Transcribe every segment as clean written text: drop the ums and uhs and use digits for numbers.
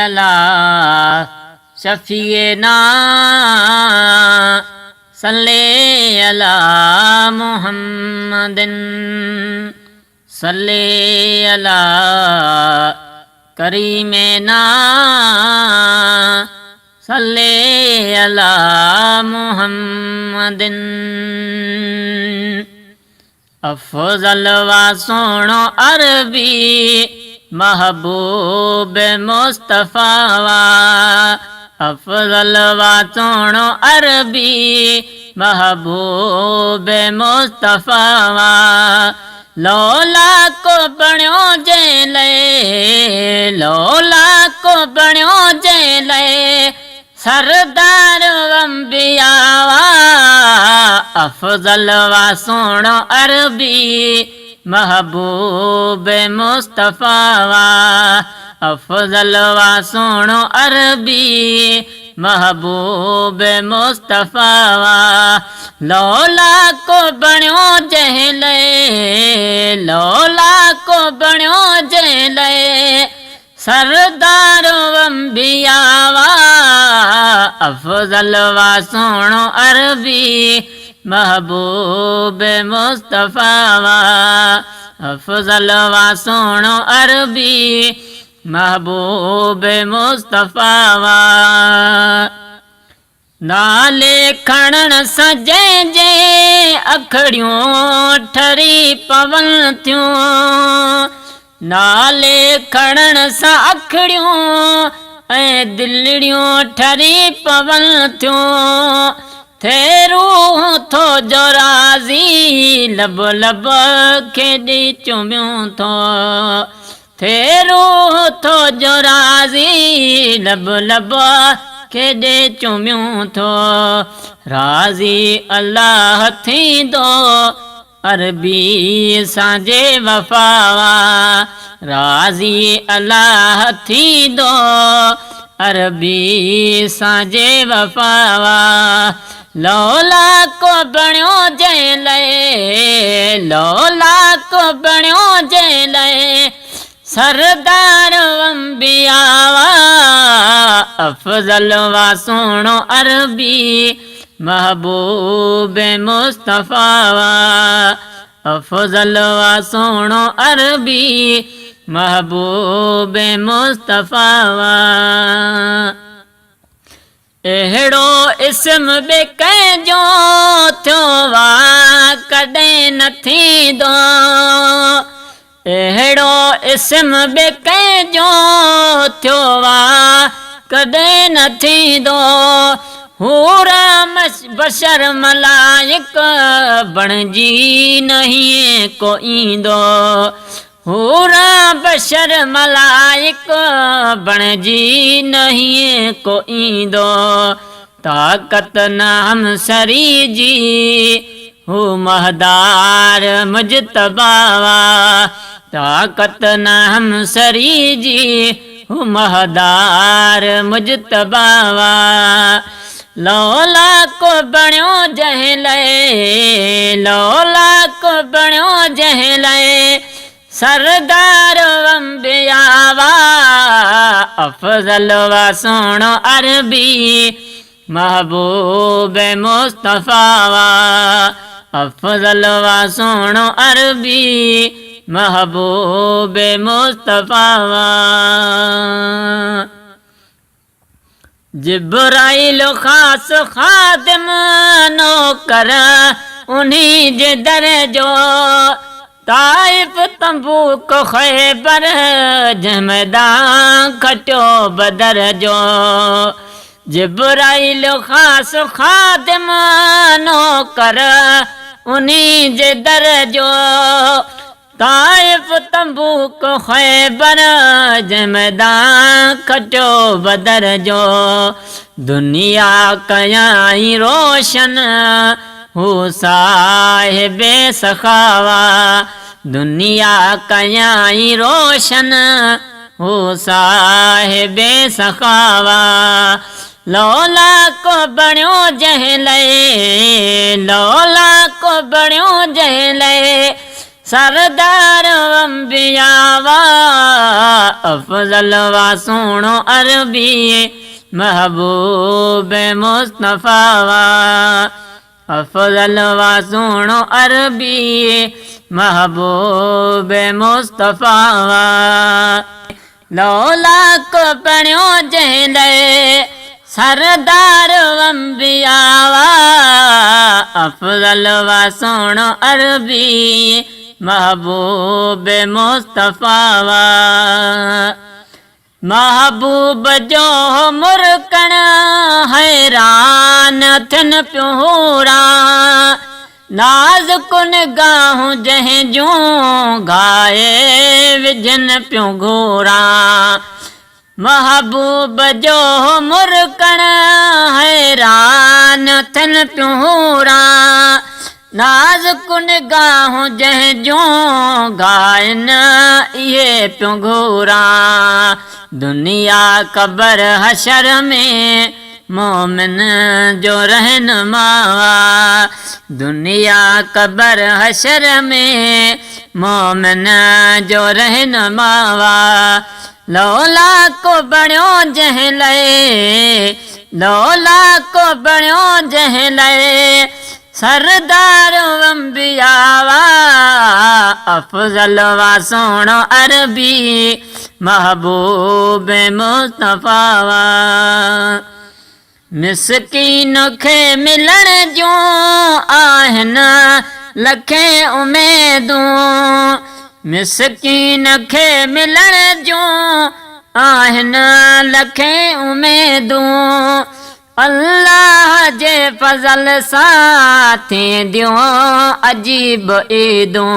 अला शफीना सल्ले अला मुहम्मदिन सल्ले अला करीमेना सल्ले अला मुहम्मदिन अफजल वा सोनो अरबी महबूब मुस्तफ़ा वा अफजल वा सोनो अरबी महबूब मुस्तफ़ा वा लौला को बण्यो जेले लौला को बण्यो जेले सरदार अंबिया वा अफजल वा सोनो अरबी महबूब मुस्तफ़ा वा अफजल वा सोनो अरबी महबूब मुस्तफ़ा वा लौला को बण्यो जेले लौला को बण्यो जेले सरदार अंबिया वा अफजल वा सोनो अरबी महबूब मुस्तफ़ा वा अफजल वा सोनो अरबी महबूब मुस्तफ़ा वा नाले खणन सजे जे अखड़ियों ठरी पवन थियूं नाले खणन सा अखड़ियों ऐं दिलड़ियों ठरी पवन थियूं थे रूह थो जो राज़ी लब लब खेॾी चुमियूं थो थे रूह थो जो राज़ी लब लब खेॾे चुमियूं थो राज़ी अल्लाह थींदो अरबी सांजे वफ़ावा राज़ी अल्लाह थींदो अरबी सांजे वफ़ावा लौला को बण्यो जेले लौला को बण्यो जेले सरदार अंबिया वा अफजल वा सोनो अरबी महबूब मुस्तफ़ा वा अफजल वा सोनो अरबी महबूब मुस्तफ़ा वा एड़ो इस्म बे कंहिंजो थियो वा कॾहिं न थींदो एड़ो इस्म बे कंहिंजो थियो वा कॾहिं न थींदो हूरा बशर मलाइक बणजी नहीं को ईंदो हूरा बशर मलाइक बणजी नहीं को ईंदो ताक़त नाम सरी जी हू महदार मुजतबा वा ताक़त नाम सरी जी हू महदार मुजतबा वा लौला को बण्यो जहले लौला को बण्यो जहले सरदार अंबिया वा अफजल वा सोनो अरबी महबूब मुस्तफ़ा वा अफजल वा सोनो अरबी महबूब मुस्तफ़ा वा जिब्राइल खास खादिम नौकर उन्हीं जे दर जो ताइफ तंबूक ख़ैबर जमदां खटियो बदर जो जिब्राइल खास खादिम नौकर उन्हीं जे दर जो ताइफ तंबूक ख़ैबर जमदां खटियो बदर जो दुनिया कयाई रोशन हू साहिबे सखावा दुनिया कयाई रोशन हू साहिबे सखावा लौला को बण्यो जहले लौला को बण्यो जहले सरदार अंबिया वा अफजल वा सोनो अरबी महबूब मुस्तफा वा अफजल वा सोनो अरबी महबूब मुस्तफा वा लौला को पढ़ियो जंहिं सरदार अंबिया वा अफजल वा सोनो अरबी महबूब मुस्तफा वा महबूब जो मुरकण हैरान थियन प्यूरा नाज़ कुन गाहूं जंहिं जूं गाए विझन पियो घोरा महबूब जो मुरकण हैरान थियन प्यूरा नाज़ कुन गाहूं जंहिं जूं गाइन इहे पियो घोरा दुनिया क़बर हशर में मोमिन जो रहनुमा दुनिया क़बर हशर में मोमिन जो रहनुमा लौला को बणियो जंहिं लाइ लौला को बणियो जंहिं लाइ सरदार अंबिया वा अफजल वा सोनो अरबी महबूब मुस्तफा वा मिस्कीन खे मिलण जूं आहिनि लखे उमेदूं मिस्कीन खे मिलण जूं आहिनि लखे उमेदूं अल्लाह जे फज़ल सां थींदियूं अजीब ईदूं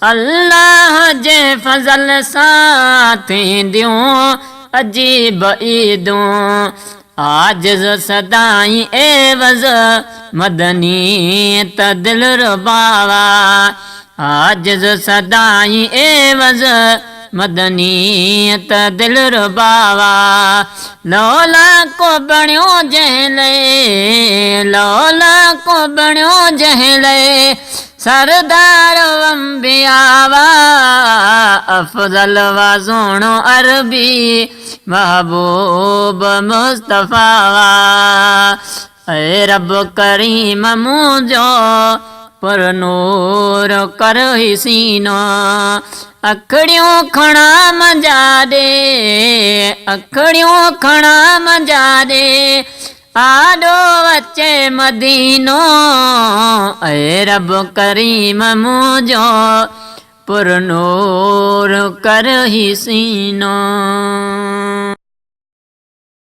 अल्लाह जे फज़ल सां थींदियूं अजीब ईदूं आजिज़ सदाई एवज़ मदनी त दिल रुबावा आजिज़ सदाई एवज़ मदनी त दिल रुबावा लौला को बणियो जंहिं लाइ लौला को बणियो जंहिं लाइ सरदार अंबिया वा अफजल वा सोनो अरबी महबूब मुस्तफा वा ऐ रब करीम मुंहिंजो पर नूर कर ही सीनो अखड़ियों खणा मंजा दे अखड़ियों खणा मंजा दे आडो अचे मदीनो ऐ रब करीम मुंहिंजो पुर नूर कर ही सीनो।